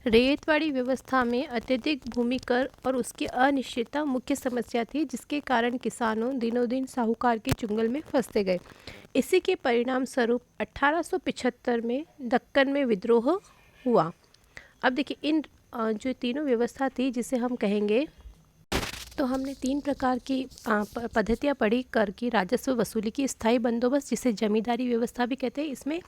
रेतवाड़ी व्यवस्था में अत्यधिक भूमि कर और उसकी अनिश्चितता मुख्य समस्या थी, जिसके कारण किसानों दिनों दिन साहूकार के चुंगल में फंसते गए। इसी के परिणाम स्वरूप 1875 में दक्कन में विद्रोह हुआ। अब देखिए इन जो तीनों व्यवस्था थी जिसे हम कहेंगे, तो हमने तीन प्रकार की पद्धतियाँ पढ़ी कर की राजस्व वसूली की। स्थायी बंदोबस्त, जिसे जमींदारी व्यवस्था भी कहते हैं। इसमें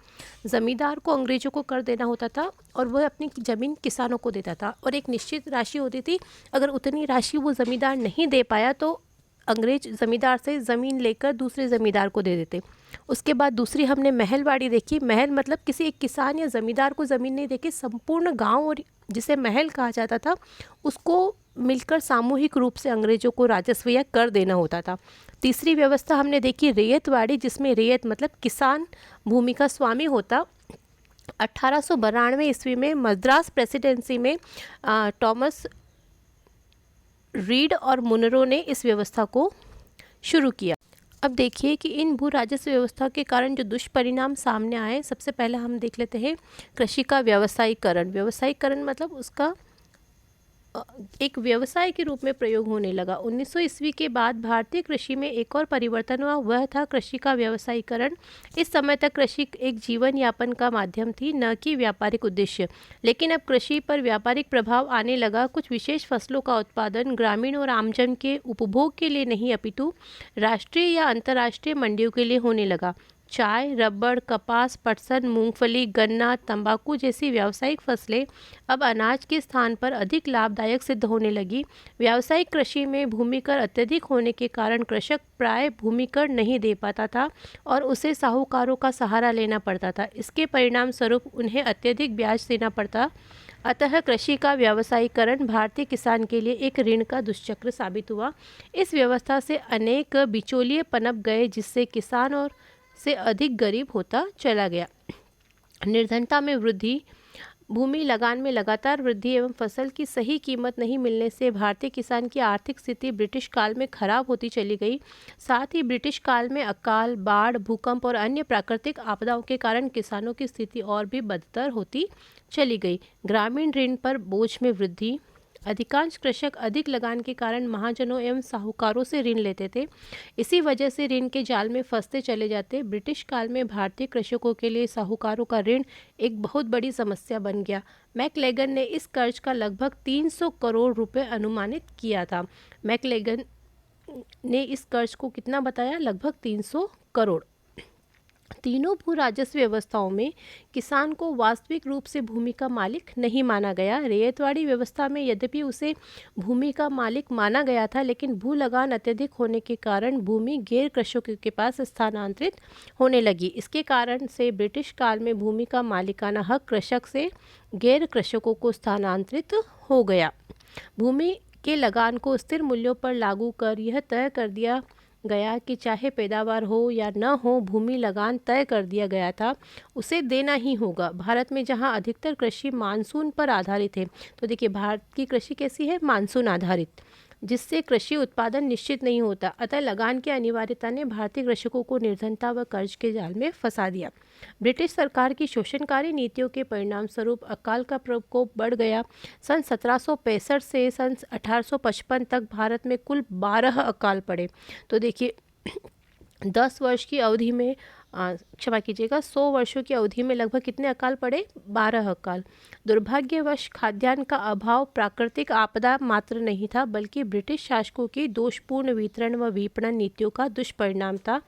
ज़मींदार को अंग्रेज़ों को कर देना होता था और वह अपनी ज़मीन किसानों को देता था, और एक निश्चित राशि होती थी। अगर उतनी राशि वो ज़मींदार नहीं दे पाया तो अंग्रेज ज़मींदार से ज़मीन लेकर दूसरे ज़मींदार को दे देते। उसके बाद दूसरी हमने महलवाड़ी देखी। महल मतलब किसी एक किसान या ज़मींदार को ज़मीन नहीं देके संपूर्ण गांव, और जिसे महल कहा जाता था, उसको मिलकर सामूहिक रूप से अंग्रेजों को राजस्व या कर देना होता था। तीसरी व्यवस्था हमने देखी रेयतवाड़ी, जिसमें रेयत मतलब किसान भूमि का स्वामी होता। 1892 ईस्वी में मद्रास प्रेसिडेंसी में टॉमस रीड और मुनरो ने इस व्यवस्था को शुरू किया। अब देखिए कि इन भू राजस्व व्यवस्था के कारण जो दुष्परिणाम सामने आए, सबसे पहले हम देख लेते हैं कृषि का व्यावसायीकरण। व्यावसायीकरण मतलब उसका एक व्यवसाय के रूप में प्रयोग होने लगा। 1900 ईस्वी के बाद भारतीय कृषि में एक और परिवर्तन हुआ, वह था कृषि का व्यावसायीकरण। इस समय तक कृषि एक जीवन यापन का माध्यम थी, न कि व्यापारिक उद्देश्य। लेकिन अब कृषि पर व्यापारिक प्रभाव आने लगा। कुछ विशेष फसलों का उत्पादन ग्रामीण और आमजन के उपभोग के लिए नहीं, अपितु राष्ट्रीय या अंतर्राष्ट्रीय मंडियों के लिए होने लगा। चाय, रबड़, कपास, पटसन, मूंगफली, गन्ना, तंबाकू जैसी व्यावसायिक फसलें अब अनाज के स्थान पर अधिक लाभदायक सिद्ध होने लगी। व्यावसायिक कृषि में भूमि कर अत्यधिक होने के कारण कृषक प्राय भूमि कर नहीं दे पाता था और उसे साहूकारों का सहारा लेना पड़ता था। इसके परिणाम स्वरूप उन्हें अत्यधिक ब्याज देना पड़ता। अतः कृषि का व्यावसायीकरण भारतीय किसान के लिए एक ऋण का दुष्चक्र साबित हुआ। इस व्यवस्था से अनेक बिचौलिए पनप गए, जिससे किसान और से अधिक गरीब होता चला गया। निर्धनता में वृद्धि, भूमि लगान में लगातार वृद्धि एवं फसल की सही कीमत नहीं मिलने से भारतीय किसान की आर्थिक स्थिति ब्रिटिश काल में खराब होती चली गई। साथ ही ब्रिटिश काल में अकाल, बाढ़, भूकंप और अन्य प्राकृतिक आपदाओं के कारण किसानों की स्थिति और भी बदतर होती चली गई। ग्रामीण ऋण पर बोझ में वृद्धि, अधिकांश कृषक अधिक लगान के कारण महाजनों एवं साहूकारों से ऋण लेते थे। इसी वजह से ऋण के जाल में फंसते चले जाते। ब्रिटिश काल में भारतीय कृषकों के लिए साहूकारों का ऋण एक बहुत बड़ी समस्या बन गया। मैकलेगन ने इस कर्ज का लगभग 300 करोड़ रुपए अनुमानित किया था। मैकलेगन ने इस कर्ज को कितना बताया? लगभग 300 करोड़। तीनों भू राजस्व व्यवस्थाओं में किसान को वास्तविक रूप से भूमि का मालिक नहीं माना गया। रेयतवाड़ी व्यवस्था में यद्यपि उसे भूमि का मालिक माना गया था, लेकिन भू लगान अत्यधिक होने के कारण भूमि गैर कृषकों के पास स्थानांतरित होने लगी। इसके कारण से ब्रिटिश काल में भूमि का मालिकाना हक कृषक से गैर कृषकों को स्थानांतरित हो गया। भूमि के लगान को स्थिर मूल्यों पर लागू कर यह तय कर दिया गया कि चाहे पैदावार हो या न हो, भूमि लगान तय कर दिया गया था, उसे देना ही होगा। भारत में जहां अधिकतर कृषि मानसून पर आधारित है, तो देखिए भारत की कृषि कैसी है? मानसून आधारित, जिससे कृषि उत्पादन निश्चित नहीं होता। अतः लगान की अनिवार्यता ने भारतीय कृषकों को निर्धनता व कर्ज के जाल में फंसा दिया। ब्रिटिश सरकार की शोषणकारी नीतियों के परिणाम स्वरूप अकाल का प्रकोप बढ़ गया। सन 1765 से सन 1855 तक भारत में कुल 12 अकाल पड़े। तो देखिए 10 वर्ष की अवधि में क्षमा कीजिएगा 100 वर्षों की अवधि में लगभग कितने अकाल पड़े? 12 अकाल। दुर्भाग्यवश खाद्यान्न का अभाव प्राकृतिक आपदा मात्र नहीं था, बल्कि ब्रिटिश शासकों की दोषपूर्ण वितरण व विपणन नीतियों का दुष्परिणाम था।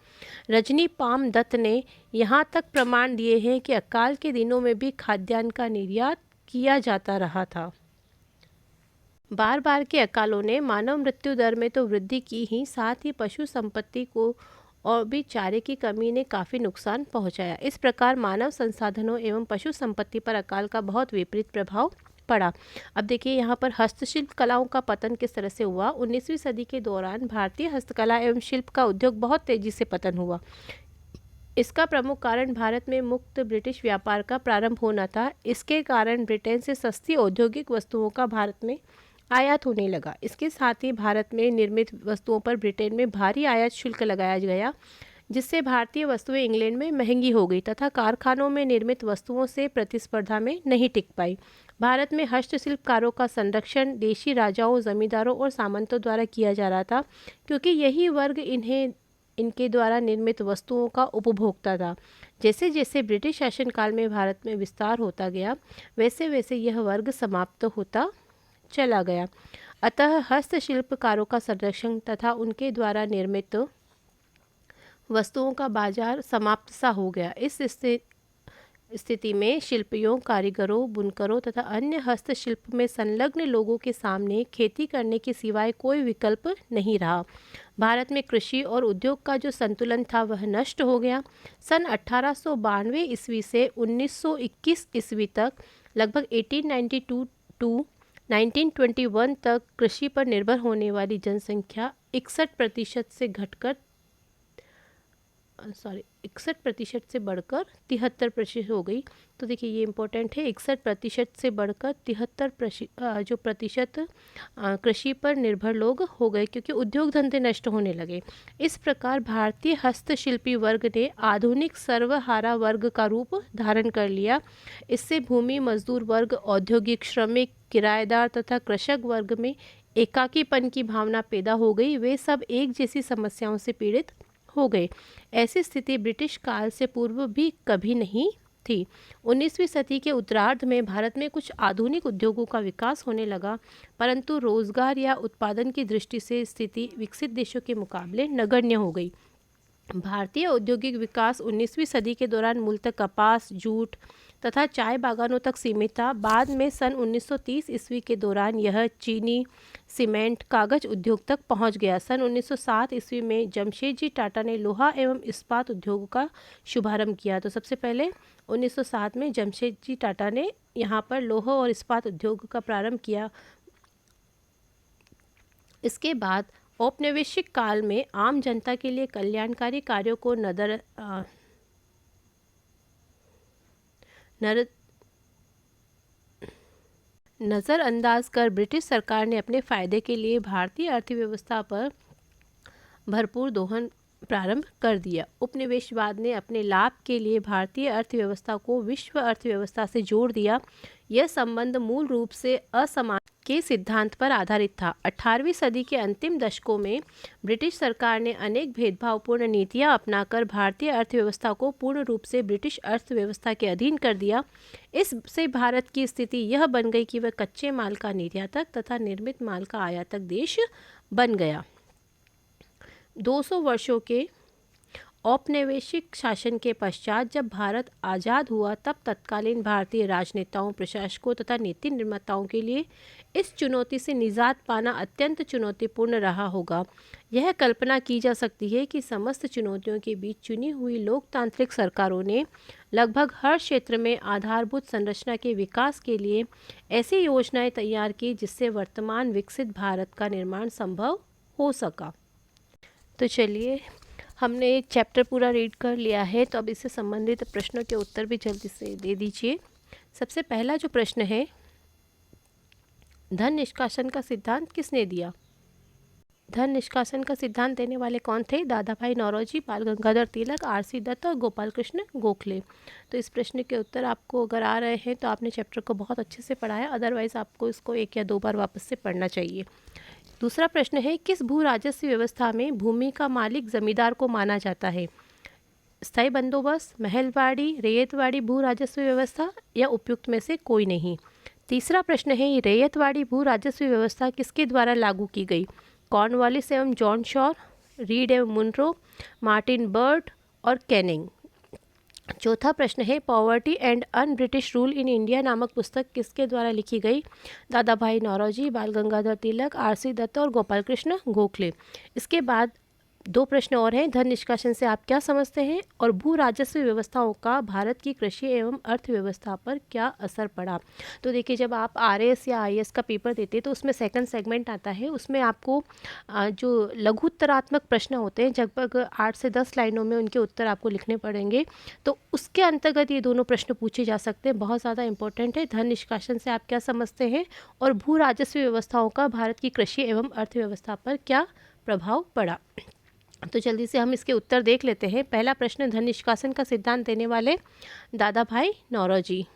रजनी पाम दत्त ने यहाँ तक प्रमाण दिए हैं कि अकाल के दिनों में भी खाद्यान्न का निर्यात किया जाता रहा था। बार बार के अकालों ने मानव मृत्यु दर में तो वृद्धि की ही, साथ ही पशु संपत्ति को और भी चारे की कमी ने काफ़ी नुकसान पहुंचाया। इस प्रकार मानव संसाधनों एवं पशु संपत्ति पर अकाल का बहुत विपरीत प्रभाव पड़ा। अब देखिए यहाँ पर हस्तशिल्प कलाओं का पतन किस तरह से हुआ। 19वीं सदी के दौरान भारतीय हस्तकला एवं शिल्प का उद्योग बहुत तेजी से पतन हुआ। इसका प्रमुख कारण भारत में मुक्त ब्रिटिश व्यापार का प्रारंभ होना था। इसके कारण ब्रिटेन से सस्ती औद्योगिक वस्तुओं का भारत में आयात होने लगा। इसके साथ ही भारत में निर्मित वस्तुओं पर ब्रिटेन में भारी आयात शुल्क लगाया गया। जिससे भारतीय वस्तुएं इंग्लैंड में महंगी हो गई तथा कारखानों में निर्मित वस्तुओं से प्रतिस्पर्धा में नहीं टिक पाई। भारत में हस्तशिल्पकारों का संरक्षण देशी राजाओं, जमींदारों और सामंतों द्वारा किया जा रहा था, क्योंकि यही वर्ग इनके द्वारा निर्मित वस्तुओं का उपभोक्ता था। जैसे जैसे ब्रिटिश शासनकाल में भारत में विस्तार होता गया, वैसे वैसे यह वर्ग समाप्त होता चला गया। अतः हस्तशिल्पकारों का संरक्षण तथा उनके द्वारा निर्मित वस्तुओं का बाजार समाप्त सा हो गया। इस स्थिति में शिल्पियों, कारीगरों, बुनकरों तथा अन्य हस्तशिल्प में संलग्न लोगों के सामने खेती करने के सिवाय कोई विकल्प नहीं रहा। भारत में कृषि और उद्योग का जो संतुलन था वह नष्ट हो गया। सन 1892 ईस्वी से 1921 ईस्वी तक लगभग 1892 टू 1921 तक कृषि पर निर्भर होने वाली जनसंख्या 61% से घटकर 61% से बढ़कर 73% हो गई। तो देखिए ये इम्पोर्टेंट है, 61% से बढ़कर 73% जो प्रतिशत कृषि पर निर्भर लोग हो गए, क्योंकि उद्योग धंधे नष्ट होने लगे। इस प्रकार भारतीय हस्तशिल्पी वर्ग ने आधुनिक सर्वहारा वर्ग का रूप धारण कर लिया। इससे भूमि मजदूर वर्ग, औद्योगिक श्रमिक, किराएदार तथा कृषक वर्ग में एकाकीपन की भावना पैदा हो गई। वे सब एक जैसी समस्याओं से पीड़ित हो गए। ऐसी स्थिति ब्रिटिश काल से पूर्व भी कभी नहीं थी। 19वीं सदी के उत्तरार्ध में भारत में कुछ आधुनिक उद्योगों का विकास होने लगा, परंतु रोजगार या उत्पादन की दृष्टि से स्थिति विकसित देशों के मुकाबले नगण्य हो गई। भारतीय औद्योगिक विकास 19वीं सदी के दौरान मूलतः कपास, जूट तथा चाय बागानों तक सीमित था। बाद में सन 1930 ईस्वी के दौरान यह चीनी, सीमेंट, कागज उद्योग तक पहुंच गया। सन 1907 ईस्वी में जमशेदजी टाटा ने लोहा एवं इस्पात उद्योग का शुभारंभ किया। तो सबसे पहले 1907 में जमशेदजी टाटा ने यहाँ पर लोहा और इस्पात उद्योग का प्रारंभ किया। इसके बाद औपनिवेशिक काल में आम जनता के लिए कल्याणकारी कार्यों को नज़रअंदाज कर ब्रिटिश सरकार ने अपने फायदे के लिए भारतीय अर्थव्यवस्था पर भरपूर दोहन प्रारंभ कर दिया। उपनिवेशवाद ने अपने लाभ के लिए भारतीय अर्थव्यवस्था को विश्व अर्थव्यवस्था से जोड़ दिया। यह संबंध मूल रूप से असमान के सिद्धांत पर आधारित था। 18वीं सदी के अंतिम दशकों में ब्रिटिश सरकार ने अनेक भेदभावपूर्ण नीतियां अपनाकर भारतीय अर्थव्यवस्था को पूर्ण रूप से ब्रिटिश अर्थव्यवस्था के अधीन कर दिया। इससे भारत की स्थिति यह बन गई कि वह कच्चे माल का निर्यातक तथा निर्मित माल का आयातक देश बन गया। 200 वर्षों के औपनिवेशिक शासन के पश्चात जब भारत आज़ाद हुआ, तब तत्कालीन भारतीय राजनेताओं, प्रशासकों तथा नीति निर्माताओं के लिए इस चुनौती से निजात पाना अत्यंत चुनौतीपूर्ण रहा होगा। यह कल्पना की जा सकती है कि समस्त चुनौतियों के बीच चुनी हुई लोकतांत्रिक सरकारों ने लगभग हर क्षेत्र में आधारभूत संरचना के विकास के लिए ऐसी योजनाएं तैयार की जिससे वर्तमान विकसित भारत का निर्माण संभव हो सका। तो चलिए, हमने एक चैप्टर पूरा रीड कर लिया है, तो अब इससे संबंधित प्रश्नों के उत्तर भी जल्दी से दे दीजिए। सबसे पहला जो प्रश्न है, धन निष्कासन का सिद्धांत किसने दिया? धन निष्कासन का सिद्धांत देने वाले कौन थे? दादा भाई नौरोजी, बाल गंगाधर तिलक, आर.सी. दत्त और गोपाल कृष्ण गोखले। तो इस प्रश्न के उत्तर आपको अगर आ रहे हैं तो आपने चैप्टर को बहुत अच्छे से पढ़ा है, अदरवाइज़ आपको इसको 1 या 2 बार वापस से पढ़ना चाहिए। दूसरा प्रश्न है, किस भू राजस्व व्यवस्था में भूमि का मालिक जमींदार को माना जाता है? स्थायी बंदोबस्त, महलवाड़ी, रैयतवाड़ी भू राजस्व व्यवस्था या उपयुक्त में से कोई नहीं? तीसरा प्रश्न है, रैयतवाड़ी भू राजस्व व्यवस्था किसके द्वारा लागू की गई? कॉर्नवालिस एवं जॉन शॉर, रीड एवं मुनरो, मार्टिन बर्ड और कैनिंग। चौथा प्रश्न है, poverty and un British rule in India नामक पुस्तक किसके द्वारा लिखी गई? दादा भाई नौरोजी, बाल गंगाधर तिलक, आर.सी. दत्त और गोपाल कृष्ण गोखले। इसके बाद 2 प्रश्न और हैं, धन निष्कासन से आप क्या समझते हैं और भू राजस्व व्यवस्थाओं का भारत की कृषि एवं अर्थव्यवस्था पर क्या असर पड़ा? तो देखिए, जब आप आरएएस या आईएएस का पेपर देते हैं तो उसमें सेकंड सेगमेंट आता है, उसमें आपको जो लघु उत्तरात्मक प्रश्न होते हैं लगभग 8 से 10 लाइनों में उनके उत्तर आपको लिखने पड़ेंगे। तो उसके अंतर्गत ये दोनों प्रश्न पूछे जा सकते हैं, बहुत ज़्यादा इंपॉर्टेंट है। धन निष्कासन से आप क्या समझते हैं और भू राजस्व व्यवस्थाओं का भारत की कृषि एवं अर्थव्यवस्था पर क्या प्रभाव पड़ा? तो जल्दी से हम इसके उत्तर देख लेते हैं। पहला प्रश्न, धन निष्कासन का सिद्धांत देने वाले दादा भाई नौरोजी।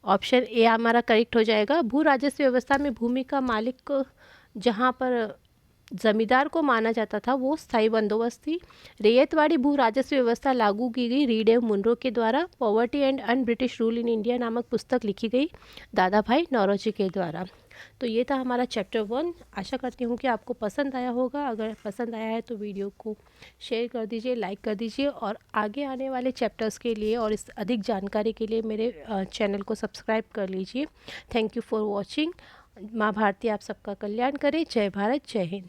ऑप्शन ए हमारा करेक्ट हो जाएगा। भू राजस्व व्यवस्था में भूमि का मालिक जहाँ पर जमींदार को माना जाता था वो स्थायी बंदोबस्त थी। रैयतवाड़ी भू राजस्व व्यवस्था लागू की गई रीड एवं मुनरो के द्वारा। Poverty and un British rule in India नामक पुस्तक लिखी गई दादा भाई नौरोजी के द्वारा। तो ये था हमारा चैप्टर 1। आशा करती हूँ कि आपको पसंद आया होगा। अगर पसंद आया है तो वीडियो को शेयर कर दीजिए, लाइक कर दीजिए, और आगे आने वाले चैप्टर्स के लिए और इस अधिक जानकारी के लिए मेरे चैनल को सब्सक्राइब कर लीजिए। Thank you for watching. माँ भारती आप सबका कल्याण करे। जय भारत, जय हिंद।